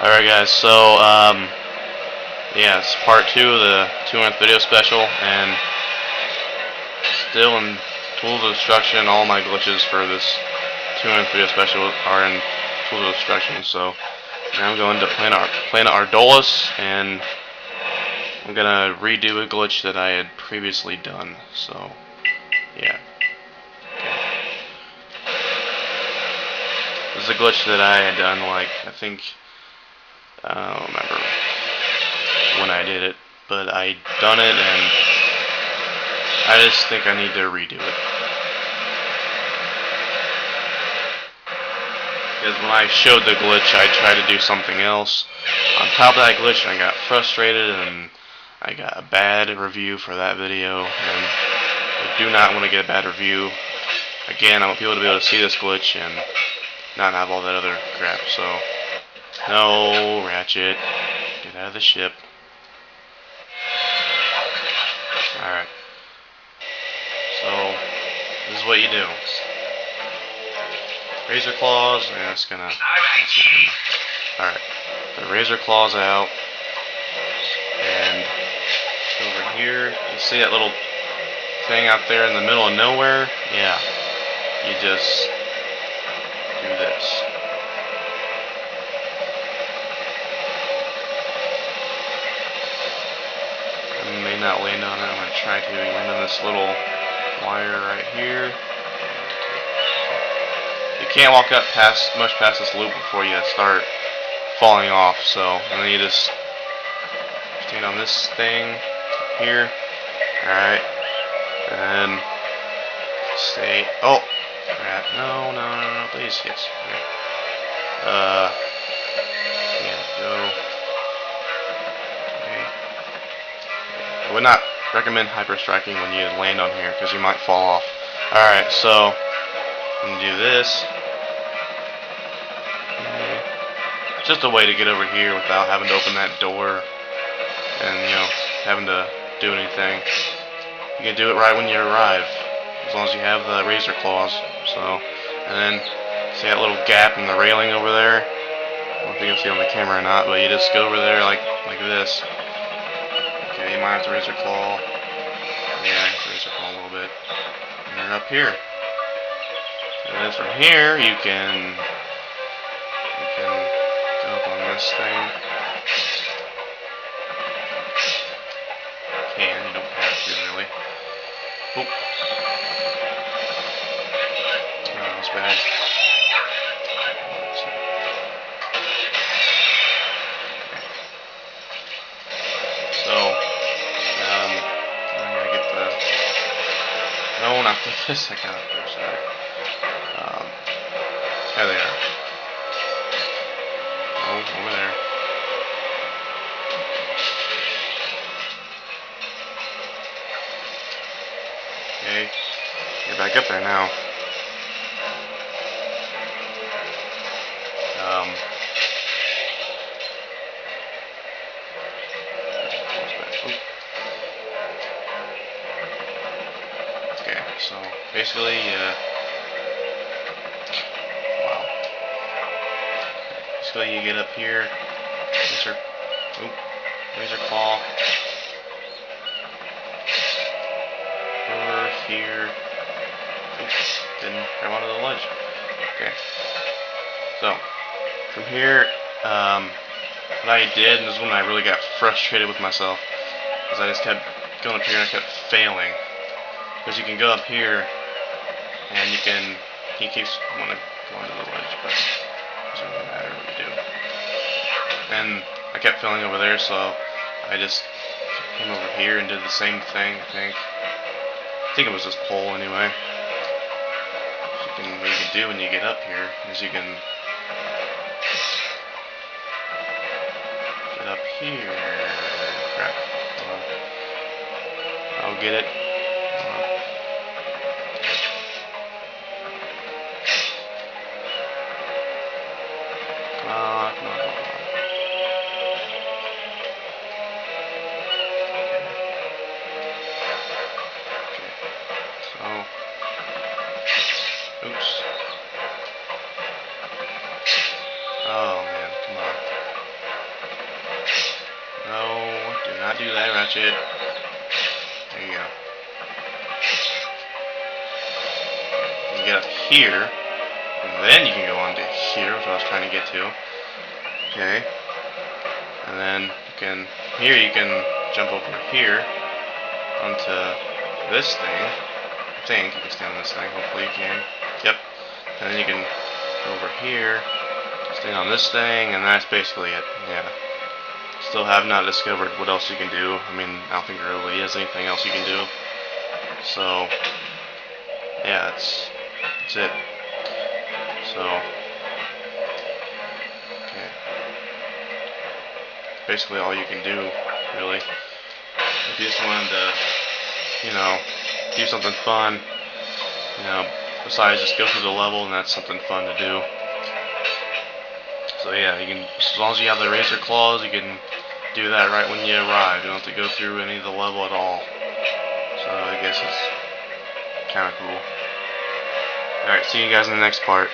Alright guys, so yeah, it's part 2 of the 200th video special, and still in tools of destruction. All my glitches for this 200th video special are in tools of destruction. So now I'm going to Planet Ardolis, and I'm gonna redo a glitch that I had previously done. So yeah. This is a glitch that I had done, like, I think, I don't remember when I did it, but I done it, and I just think I need to redo it. Because when I showed the glitch, I tried to do something else on top of that glitch, and I got frustrated, and I got a bad review for that video, and I do not want to get a bad review. Again, I want people to be able to see this glitch and not have all that other crap. So, no, Ratchet, get out of the ship. Alright. So, this is what you do. Razor claws, and it's gonna. Alright. The razor claws out, and over here, you see that little thing out there in the middle of nowhere? Yeah. You just do this. I may not land on it. I'm gonna try to land on this little wire right here. You can't walk up much past this loop before you start falling off. So, and then you just stand on this thing here. Alright. And stay. Oh! Crap. No, please. Yes. Okay. Yeah, go. Okay. I would not recommend hyper striking when you land on here, because you might fall off. Alright, so I'm gonna do this. Okay. Just a way to get over here without having to open that door and, having to do anything. You can do it right when you arrive, as long as you have the razor claws. So, and then see that little gap in the railing over there? I don't know if you can see on the camera or not, but you just go over there like this. Okay, you might have to razor claw. Yeah, razor claw a little bit. And then up here. And then from here you can go up on this thing. You don't have to really. Oh. Oh, that's bad. So, I'm gonna get the. No, not this. I got it there. Sorry. There they are. Oh, over there. Okay, you're back up there now. Okay, so basically, wow. Basically, you get up here, razor claw. Over here. Oops, didn't grab onto the ledge. Okay. So, from here, what I did, and this is when I really got frustrated with myself, is I just kept going up here and I kept failing. Because you can go up here, and he keeps wanting to go onto the ledge, but it doesn't really matter what you do. And I kept failing over there, so I just came over here and did the same thing, I think it was this pole anyway. What you can do when you get up here is you can get up here. Crap. I'll get it. Come on. Oops. Oh man, come on. not do that, Ratchet. There you go. You can get up here, and then you can go on to here, which I was trying to get to. Okay. And then you can, here you can jump over here onto this thing. I think you can stand on this thing, hopefully you can. Yep. And then you can go over here, stand on this thing, and that's basically it. Yeah. Still have not discovered what else you can do. I mean, I don't think there really is anything else you can do. So, yeah, that's it. So, okay. Basically all you can do, really. If you just wanted to, you know, do something fun, you know, besides just go through the level, and that's something fun to do. So yeah, you can, as long as you have the razor claws, you can do that right when you arrive. You don't have to go through any of the level at all. So I guess it's kind of cool. Alright, see you guys in the next part.